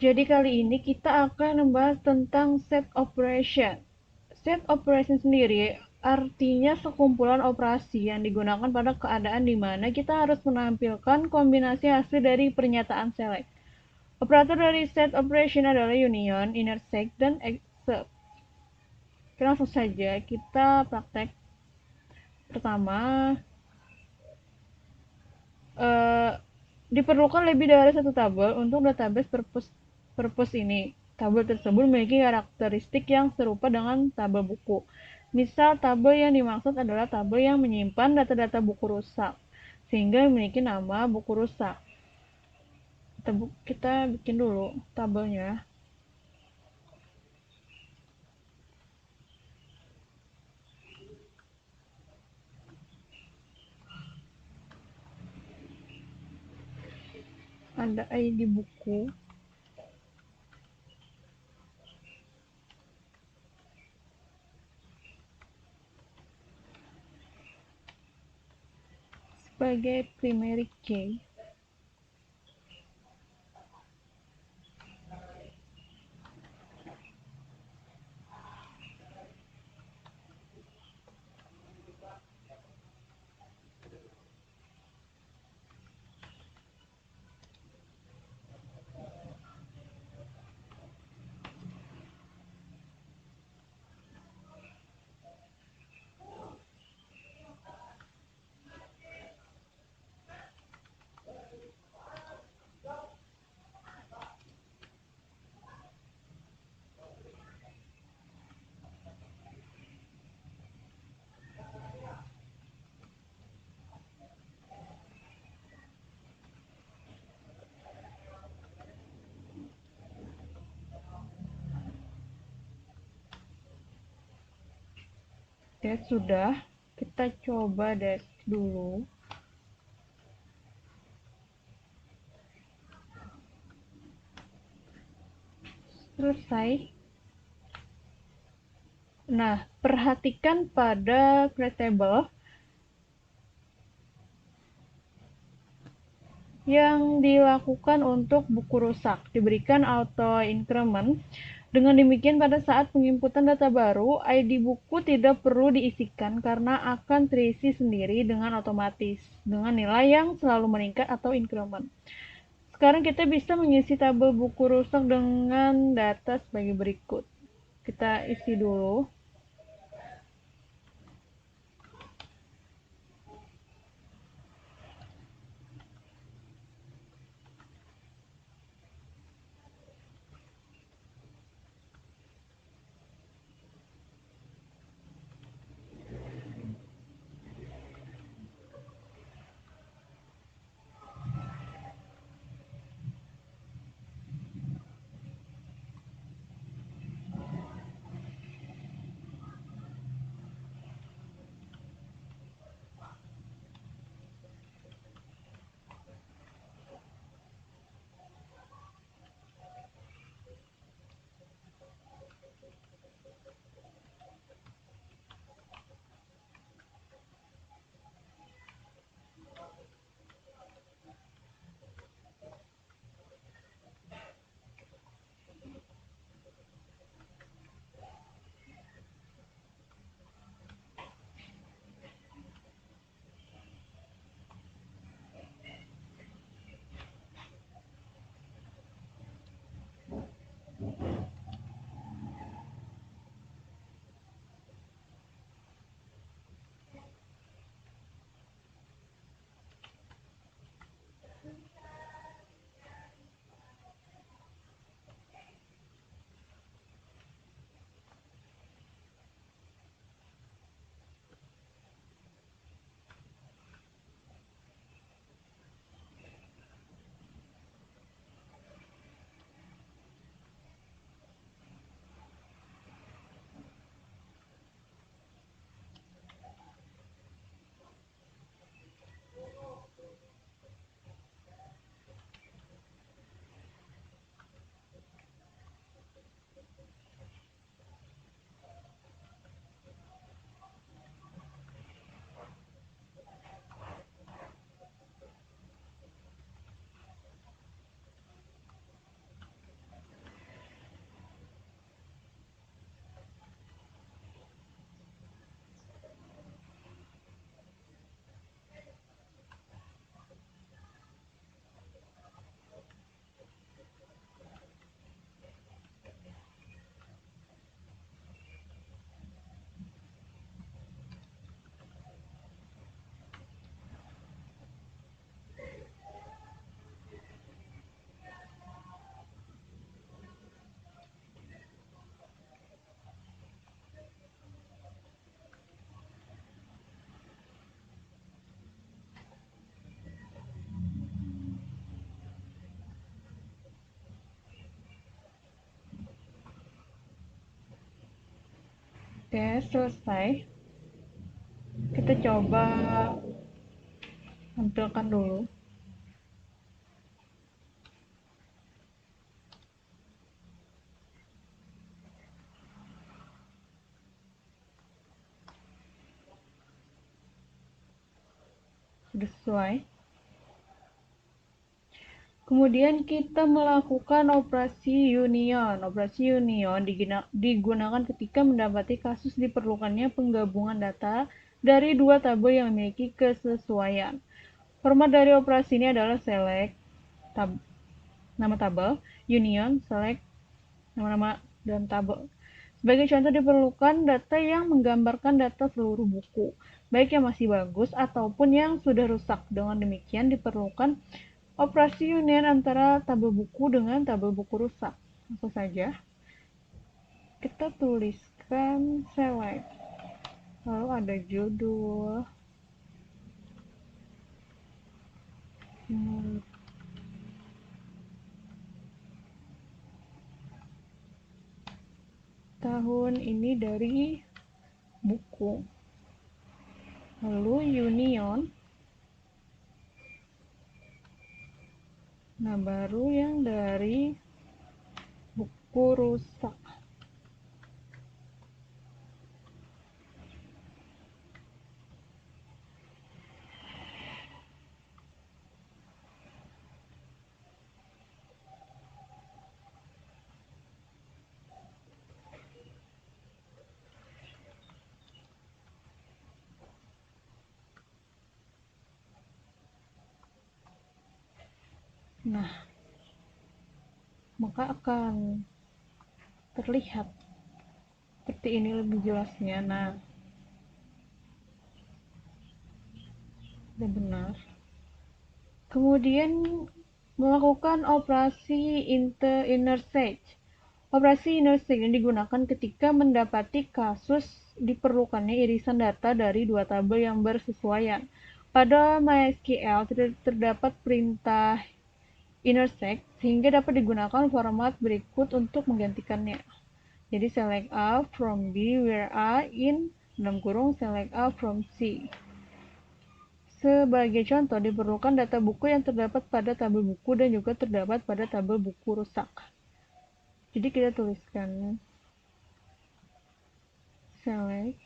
Jadi kali ini kita akan membahas tentang set operation. Set operation sendiri artinya sekumpulan operasi yang digunakan pada keadaan di mana kita harus menampilkan kombinasi hasil dari pernyataan select. Operator dari set operation adalah union, intersect, dan except. Oke, langsung saja kita praktek. Pertama, eh, diperlukan lebih dari satu tabel untuk database purpose ini. Tabel tersebut memiliki karakteristik yang serupa dengan tabel buku. Misal, tabel yang dimaksud adalah tabel yang menyimpan data-data buku rusak, sehingga memiliki nama buku rusak. Kita bikin dulu tabelnya. Ada ID buku, sebagai primary key. Oke, sudah. Kita coba dash dulu. Selesai. Nah, perhatikan pada create table yang dilakukan untuk buku rusak. Diberikan auto increment. Dengan demikian, pada saat penginputan data baru, ID buku tidak perlu diisikan karena akan terisi sendiri dengan otomatis dengan nilai yang selalu meningkat atau increment. Sekarang kita bisa mengisi tabel buku rusak dengan data sebagai berikut. Kita isi dulu. Oke, selesai. Kita coba tampilkan dulu. Sudah sesuai. Kemudian kita melakukan operasi union. Operasi union digunakan ketika mendapati kasus diperlukannya penggabungan data dari dua tabel yang memiliki kesesuaian. Format dari operasi ini adalah select, nama tabel, union, select, nama-nama dan tabel. Sebagai contoh diperlukan data yang menggambarkan data seluruh buku, baik yang masih bagus ataupun yang sudah rusak. Dengan demikian diperlukan operasi union antara tabel buku dengan tabel buku rusak. Langsung saja kita tuliskan select, lalu ada judul, tahun ini dari buku, lalu union, nah baru yang dari buku rusak. Nah, maka akan terlihat seperti ini lebih jelasnya. Nah, sudah benar. Kemudian melakukan operasi intersect. Operasi intersect ini digunakan ketika mendapati kasus diperlukannya irisan data dari dua tabel yang bersesuaian. Pada MySQL terdapat perintah intersect sehingga dapat digunakan format berikut untuk menggantikannya. Jadi select A from B where A in dalam kurung select A from C. Sebagai contoh, diperlukan data buku yang terdapat pada tabel buku dan juga terdapat pada tabel buku rusak. Jadi kita tuliskan select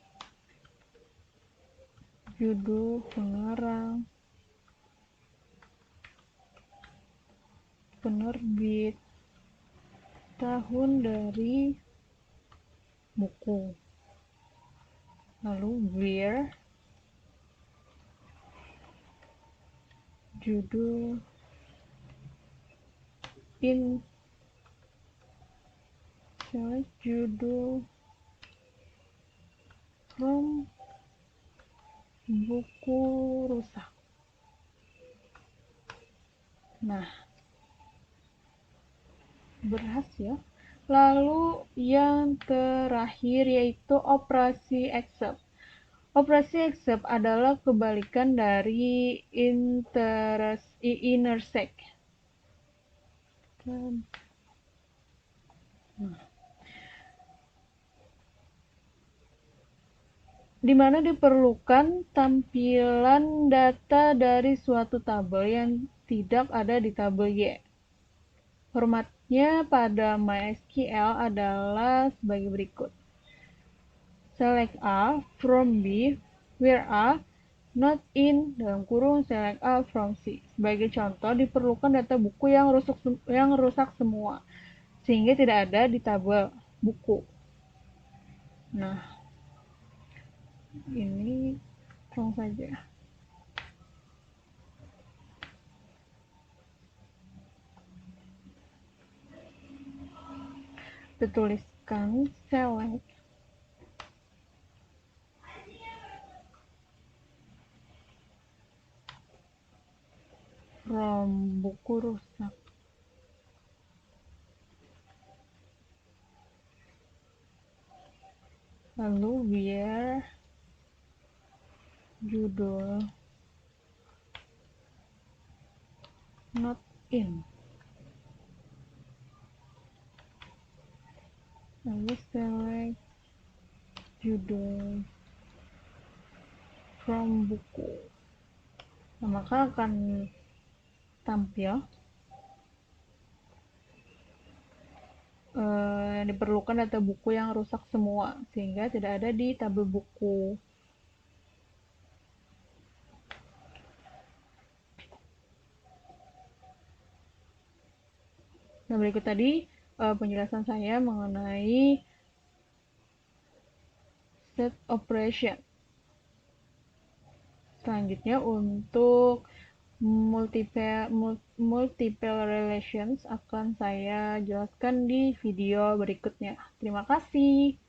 judul, pengarang, penerbit, tahun dari buku, lalu where, judul, in, select judul, from, buku rusak. Nah, berhasil. Lalu yang terakhir yaitu operasi except. Operasi except adalah kebalikan dari intersect. Di mana diperlukan tampilan data dari suatu tabel yang tidak ada di tabel Y. Formatnya pada MySQL adalah sebagai berikut. Select A from B where A not in dalam kurung select A from C. Sebagai contoh diperlukan data buku yang rusak semua sehingga tidak ada di tabel buku. Nah, ini langsung saja. Kita tuliskan select from buku rusak. Lalu where judul not in. Lalu select judul from buku. Nah, maka akan tampil yang diperlukan data buku yang rusak semua, sehingga tidak ada di tabel buku. Nah, berikut tadi penjelasan saya mengenai set operation. Selanjutnya untuk multiple relations akan saya jelaskan di video berikutnya. Terima kasih.